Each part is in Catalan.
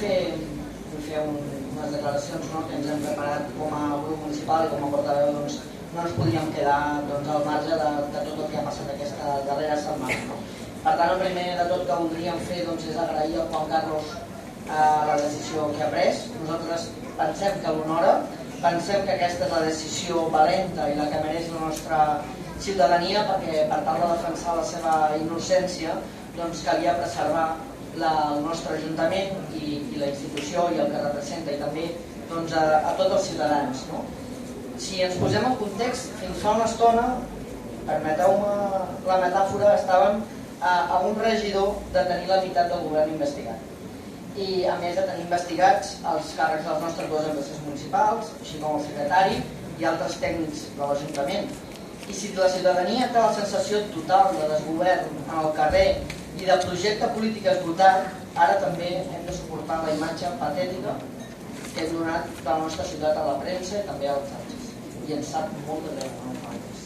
fer unes declaracions que ens hem preparat com a grup municipal i com a portaveu. No ens podíem quedar al marge de tot el que ha passat aquesta darrera setmana. Per tant, el primer de tot que voldríem fer és agrair al Juan Carlos la decisió que ha pres. Nosaltres pensem que l'honora, pensem que aquesta és la decisió valenta i la que mereix la nostra ciutadania, perquè per tal de defensar la seva innocència calia preservar el nostre Ajuntament i la institució i el que representa, i també a tots els ciutadans. Si ens posem en context, fins fa una estona, permeteu-me la metàfora, estàvem a un regidor de tenir la meitat del govern investigat. I a més de tenir investigats els càrrecs dels nostres dues empreses municipals, així com el secretari i altres tècnics de l'Ajuntament. I si la ciutadania té la sensació total de desgovern en el carrer i de projecte polític esgotat, ara també hem de suportar la imatge patètica que hem donat de la nostra ciutat a la premsa i també a les xarxes. I ens sap molt de greu a nosaltres.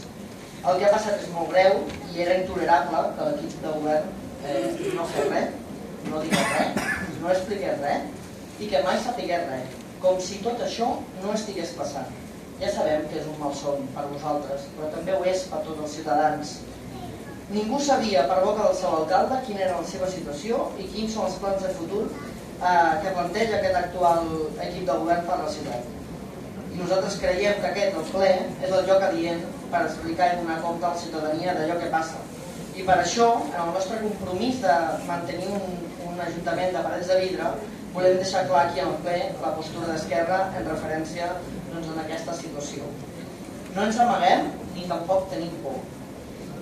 El que ha passat és molt greu i era intolerable que l'equip de govern no fes res, no digués res, no expliqués res i que mai sapigués res, com si tot això no estigués passant. Ja sabem que és un malson per vosaltres, però també ho és per tots els ciutadans. Ningú sabia per boca del seu alcalde quina era la seva situació i quins són els plans de futur que planteja aquest actual equip de govern per la ciutat. I nosaltres creiem que aquest, el ple, és el lloc adient per explicar i donar compte a la ciutadania d'allò que passa. I per això, en el nostre compromís de mantenir un ajuntament de parets de vidre, volem deixar clar aquí al ple la postura d'Esquerra en referència a aquesta situació. No ens amaguem ni tampoc tenim por.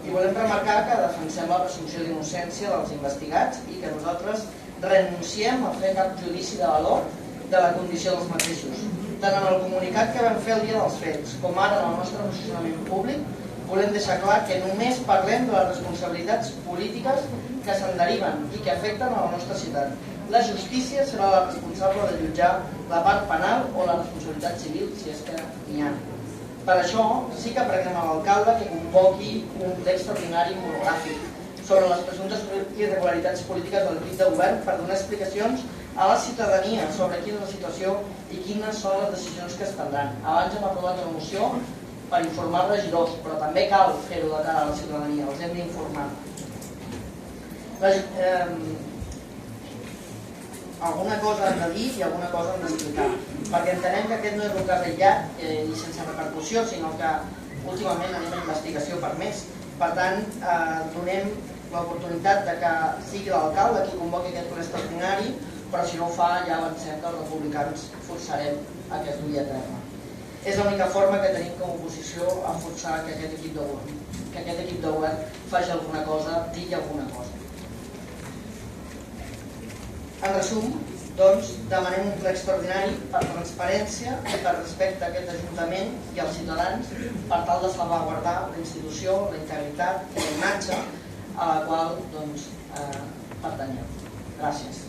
I volem remarcar que defensem la presumpció d'innocència dels investigats i que nosaltres renunciem a fer cap judici de valor de la condició dels mateixos. Tant en el comunicat que vam fer el dia dels fets com ara en el nostre posicionament públic, volem deixar clar que només parlem de les responsabilitats polítiques que se'n deriven i que afecten a la nostra ciutat. La justícia serà la responsable de jutjar la part penal o la responsabilitat civil, si és que n'hi ha. Per això sí que preguem a l'alcalde que convoqui un ple extraordinari monogràfic sobre les presumptes irregularitats polítiques de l'equip de govern per donar explicacions a la ciutadania sobre quina és la situació i quines són les decisions que es prendran. Abans hem aprovat una moció per informar els regidors, però també cal fer-ho de cara a la ciutadania, els hem d'informar. Alguna cosa hem de dir i alguna cosa hem d'explicar, perquè entenem que aquest no és un cas aïllat i sense repercussió, sinó que últimament anem a investigació per més. Per tant, donem l'oportunitat que sigui l'alcalde qui convoqui aquest ple extraordinari, però si no ho fa ja avancem que els republicans forçarem a que es dugui a terme. És l'única forma que tenim com a oposició a forçar que aquest equip de govern faci alguna cosa, digui alguna cosa. En resum, doncs, demanem un ple extraordinari per transparència i per respecte a aquest Ajuntament i als ciutadans per tal de salvaguardar la institució, la integritat i la imatge a la qual pertanyem. Gràcies.